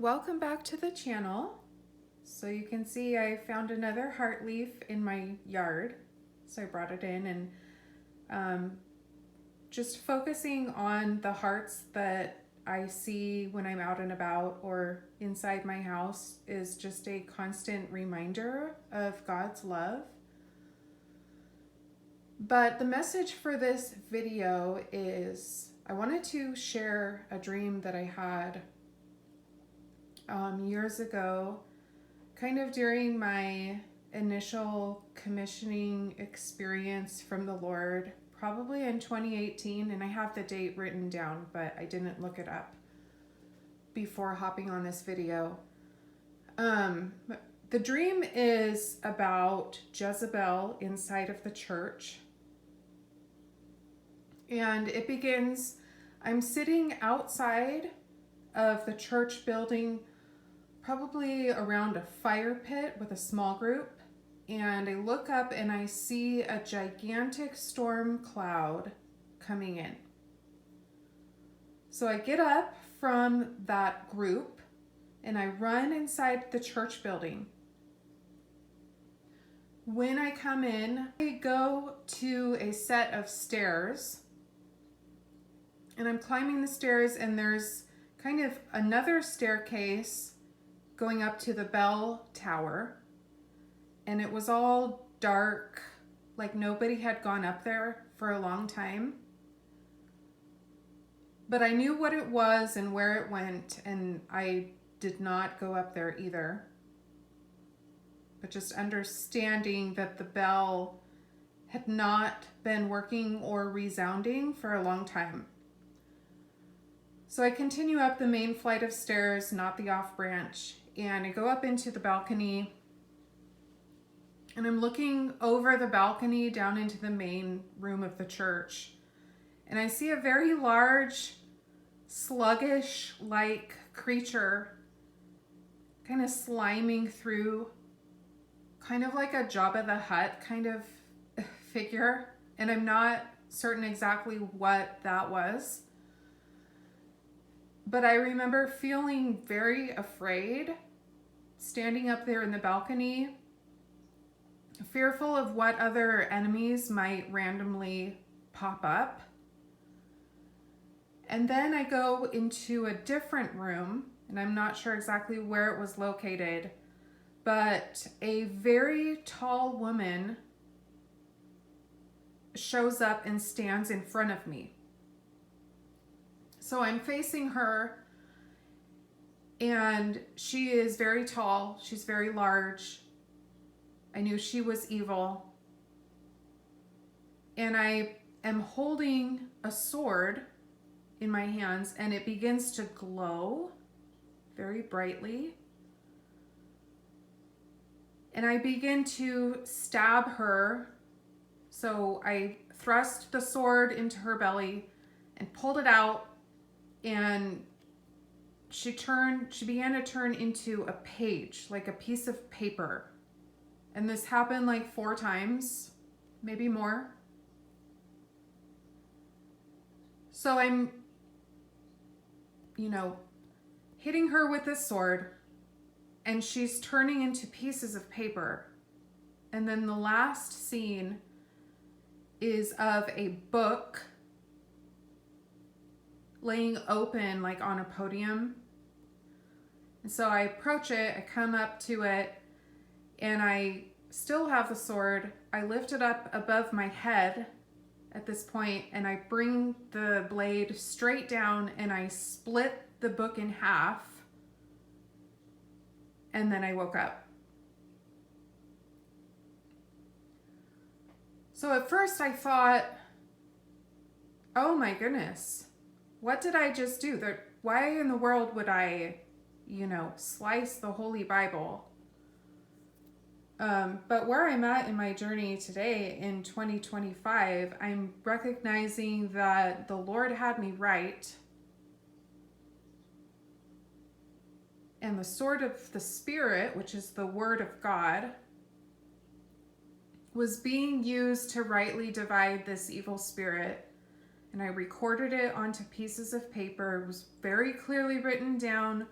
Welcome back to the channel. So you can see I found another heart leaf in my yard. So I brought it in and just focusing on the hearts that I see when I'm out and about or inside my house is just a constant reminder of God's love. But the message for this video is I wanted to share a dream that I had years ago, kind of during my initial commissioning experience from the Lord, probably in 2018, and I have the date written down, but I didn't look it up before hopping on this video. The dream is about Jezebel inside of the church. And it begins, I'm sitting outside of the church building, probably around a fire pit with a small group. And I look up and I see a gigantic storm cloud coming in. So I get up from that group and I run inside the church building. When I come in, I go to a set of stairs and I'm climbing the stairs, and there's kind of another staircase going up to the bell tower, and it was all dark, like nobody had gone up there for a long time. But I knew what it was and where it went, and I did not go up there either. But just understanding that the bell had not been working or resounding for a long time. So I continue up the main flight of stairs, not the off branch, and I go up into the balcony, and I'm looking over the balcony down into the main room of the church, and I see a very large, sluggish-like creature kind of sliming through, kind of like a Jabba the Hutt kind of figure, and I'm not certain exactly what that was. But I remember feeling very afraid, standing up there in the balcony, fearful of what other enemies might randomly pop up. And then I go into a different room, and I'm not sure exactly where it was located, but a very tall woman shows up and stands in front of me. So I'm facing her, and she is very tall. She's very large. I knew she was evil. And I am holding a sword in my hands, and it begins to glow very brightly. And I begin to stab her. So I thrust the sword into her belly and pulled it out. And she began to turn into a page, like a piece of paper. And this happened like 4 times, maybe more. So I'm, hitting her with this sword, and she's turning into pieces of paper. And then the last scene is of a book laying open like on a podium. And so I approach it, I come up to it, and I still have the sword. I lift it up above my head at this point, and I bring the blade straight down, and I split the book in half, and then I woke up. So at first I thought, oh my goodness, what did I just do? Why in the world would I, slice the Holy Bible? But where I'm at in my journey today in 2025, I'm recognizing that the Lord had me right. And the sword of the Spirit, which is the Word of God, was being used to rightly divide this evil spirit. And I recorded it onto pieces of paper. It was very clearly written down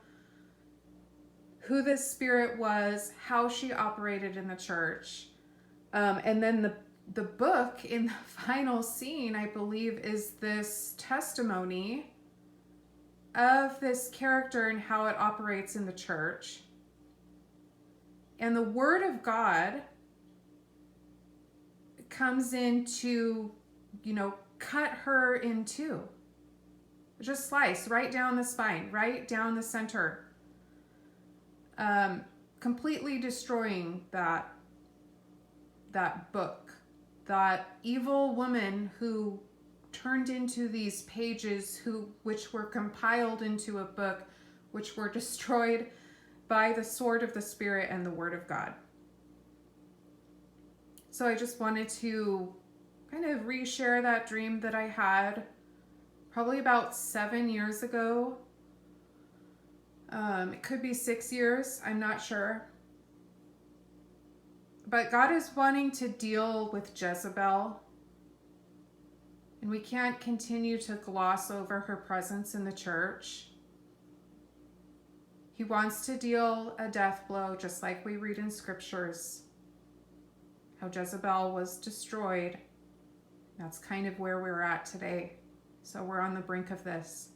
who this spirit was, how she operated in the church. And then the book in the final scene, I believe, is this testimony of this character and how it operates in the church. And the word of God comes in to, cut her in two. Just slice right down the spine, right down the center. Completely destroying that book. That evil woman who turned into these pages which were compiled into a book, which were destroyed by the sword of the Spirit and the word of God. So I just wanted to kind of reshare that dream that I had probably about 7 years ago. It could be 6 years, I'm not sure. But God is wanting to deal with Jezebel. And we can't continue to gloss over her presence in the church. He wants to deal a death blow, just like we read in scriptures. How Jezebel was destroyed. That's kind of where we're at today. So we're on the brink of this.